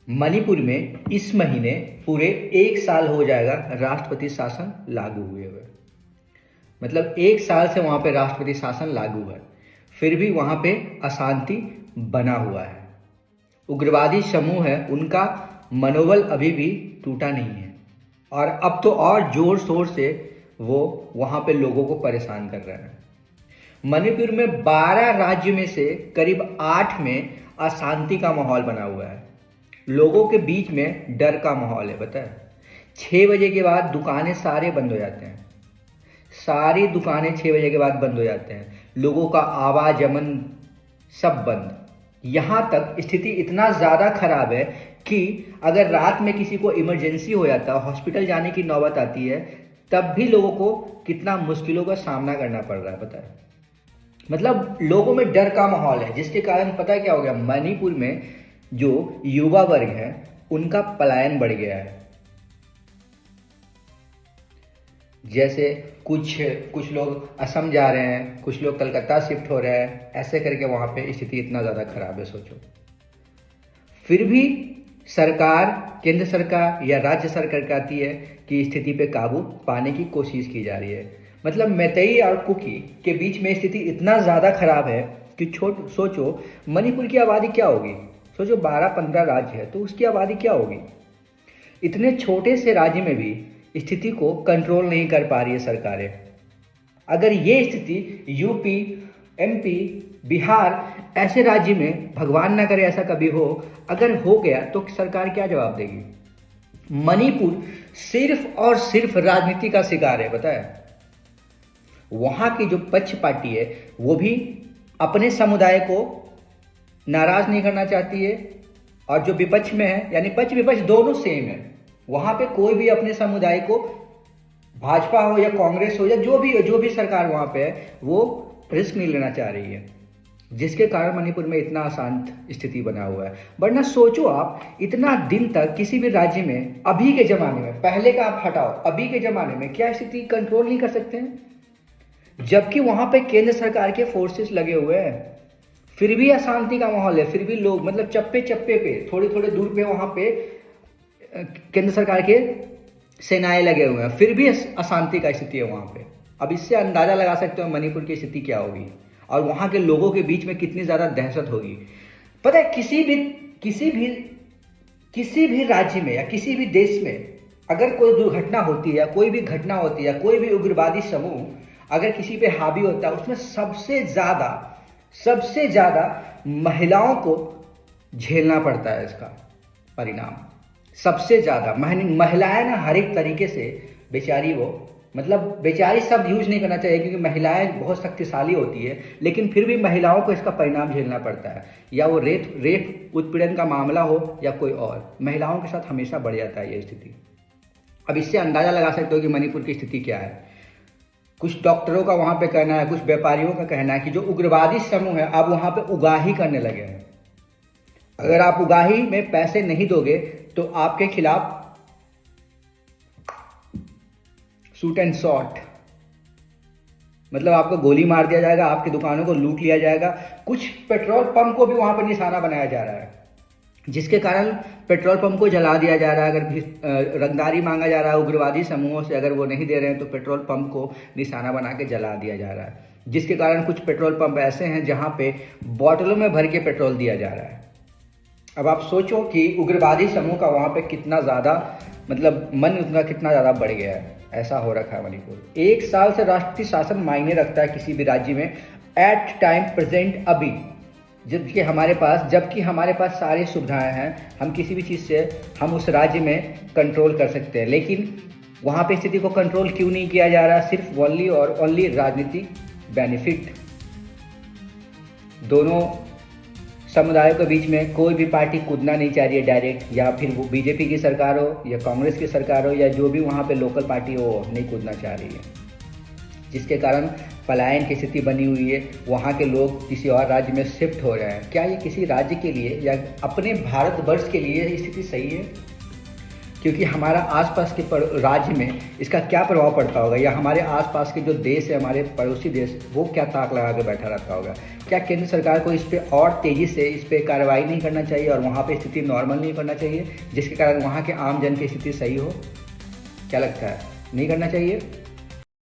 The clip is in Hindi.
मणिपुर में इस महीने पूरे 1 साल हो जाएगा राष्ट्रपति शासन लागू हुए हुए। मतलब 1 साल से वहाँ पे राष्ट्रपति शासन लागू है, फिर भी वहाँ पे अशांति बना हुआ है। उग्रवादी समूह है, उनका मनोबल अभी भी टूटा नहीं है और अब तो और जोर शोर से वो वहाँ पे लोगों को परेशान कर रहे हैं। मणिपुर में 12 राज्य में से करीब 8 में अशांति का माहौल बना हुआ है। लोगों के बीच में डर का माहौल है। पता है, 6 बजे के बाद दुकानें सारे बंद हो जाते हैं। सारी दुकानें 6 बजे के बाद बंद हो जाते हैं। लोगों का आवागमन सब बंद। यहाँ तक स्थिति इतना ज़्यादा खराब है कि अगर रात में किसी को इमरजेंसी हो जाता है, हॉस्पिटल जाने की नौबत आती है, तब भी लोगों को कितना मुश्किलों का सामना करना पड़ रहा है। पता है, मतलब लोगों में डर का माहौल है, जिसके कारण पता है क्या हो गया, मणिपुर में जो युवा वर्ग है उनका पलायन बढ़ गया है। जैसे कुछ लोग असम जा रहे हैं, कुछ लोग कलकत्ता शिफ्ट हो रहे हैं, ऐसे करके वहाँ पे स्थिति इतना ज़्यादा खराब है। सोचो, फिर भी सरकार, केंद्र सरकार या राज्य सरकार कहती है कि स्थिति पे काबू पाने की कोशिश की जा रही है। मतलब मैतेई और कुकी के बीच में स्थिति इतना ज़्यादा खराब है कि सोचो मणिपुर की आबादी क्या होगी। सोचो 12-15 राज्य है तो उसकी आबादी क्या होगी। इतने छोटे से राज्य में भी स्थिति को कंट्रोल नहीं कर पा रही है सरकारें। अगर ये स्थिति यूपी, एमपी, बिहार ऐसे राज्य में, भगवान ना करे ऐसा कभी हो, अगर हो गया तो सरकार क्या जवाब देगी। मणिपुर सिर्फ और सिर्फ राजनीति का शिकार है। पता है, वहां की जो पक्ष पार्टी है वो भी अपने समुदाय को नाराज नहीं करना चाहती है और जो विपक्ष में है, यानी पक्ष विपक्ष दोनों सेम है, वहां पे कोई भी अपने समुदाय को, भाजपा हो या कांग्रेस हो या जो भी सरकार वहां पे है, वो रिस्क नहीं लेना चाह रही है, जिसके कारण मणिपुर में इतना अशांत स्थिति बना हुआ है। वरना सोचो आप, इतना दिन तक किसी भी राज्य में, अभी के जमाने में, पहले का आप हटाओ, अभी के जमाने में क्या स्थिति कंट्रोल नहीं कर सकते हैं, जबकि वहां पे केंद्र सरकार के फोर्सेस लगे हुए हैं, फिर भी अशांति का माहौल है। फिर भी लोग, मतलब चप्पे चप्पे पे, थोड़े थोड़े दूर पे वहां पे केंद्र सरकार के सेनाएं लगे हुए हैं, फिर भी अशांति का स्थिति है वहां पे। अब इससे अंदाजा लगा सकते हो मणिपुर की स्थिति क्या होगी और वहां के लोगों के बीच में कितनी ज्यादा दहशत होगी। पता है, किसी भी राज्य में या किसी भी देश में अगर कोई दुर्घटना होती है या कोई भी घटना होती है या कोई भी उग्रवादी समूह अगर किसी पे हावी होता है, उसमें सबसे ज्यादा महिलाओं को झेलना पड़ता है। इसका परिणाम सबसे ज्यादा महिलाएं ना, हर एक तरीके से बेचारी, वो मतलब बेचारी शब्द यूज नहीं करना चाहिए क्योंकि महिलाएं बहुत शक्तिशाली होती है, लेकिन फिर भी महिलाओं को इसका परिणाम झेलना पड़ता है। या वो रेप उत्पीड़न का मामला हो या कोई और, महिलाओं के साथ हमेशा बढ़ जाता है ये स्थिति। अब इससे अंदाजा लगा सकते हो कि मणिपुर की स्थिति क्या है। कुछ डॉक्टरों का वहां पे कहना है, कुछ व्यापारियों का कहना है कि जो उग्रवादी समूह है अब वहां पे उगाही करने लगे हैं। अगर आप उगाही में पैसे नहीं दोगे तो आपके खिलाफ शूट एंड शॉट, मतलब आपको गोली मार दिया जाएगा, आपकी दुकानों को लूट लिया जाएगा। कुछ पेट्रोल पंप को भी वहां पर निशाना बनाया जा रहा है, जिसके कारण पेट्रोल पंप को जला दिया जा रहा है। अगर रंगदारी मांगा जा रहा है उग्रवादी समूहों से, अगर वो नहीं दे रहे हैं तो पेट्रोल पंप को निशाना बना के जला दिया जा रहा है, जिसके कारण कुछ पेट्रोल पंप ऐसे हैं जहां पे बोतलों में भर के पेट्रोल दिया जा रहा है। अब आप सोचो कि उग्रवादी समूह का वहां पे कितना ज़्यादा, मतलब मन उतना कितना ज़्यादा बढ़ गया है। ऐसा हो रखा है मणिपुर। 1 साल से राष्ट्रीय शासन मायने रखता है किसी भी राज्य में, एट टाइम प्रेजेंट, अभी, जबकि हमारे पास सारी सुविधाएं हैं, हम किसी भी चीज़ से हम उस राज्य में कंट्रोल कर सकते हैं। लेकिन वहाँ पे स्थिति को कंट्रोल क्यों नहीं किया जा रहा? सिर्फ ओनली और ओनली राजनीतिक बेनिफिट। दोनों समुदायों के बीच में कोई भी पार्टी कूदना नहीं चाह रही है डायरेक्ट, या फिर वो बीजेपी की सरकार हो या कांग्रेस की सरकार हो या जो भी वहाँ पे लोकल पार्टी हो, नहीं कूदना चाह रही है, जिसके कारण पलायन की स्थिति बनी हुई है। वहाँ के लोग किसी और राज्य में शिफ्ट हो रहे हैं। क्या ये किसी राज्य के लिए या अपने भारतवर्ष के लिए ये स्थिति सही है? क्योंकि हमारा आसपास के राज्य में इसका क्या प्रभाव पड़ता होगा, या हमारे आसपास के जो देश है, हमारे पड़ोसी देश, वो क्या ताक लगा के बैठा रहता होगा। क्या केंद्र सरकार को इस पर और तेज़ी से इस पर कार्रवाई नहीं करना चाहिए और वहाँ पे स्थिति नॉर्मल नहीं करना चाहिए, जिसके कारण वहाँ के आम जन की स्थिति सही हो? क्या लगता है, नहीं करना चाहिए?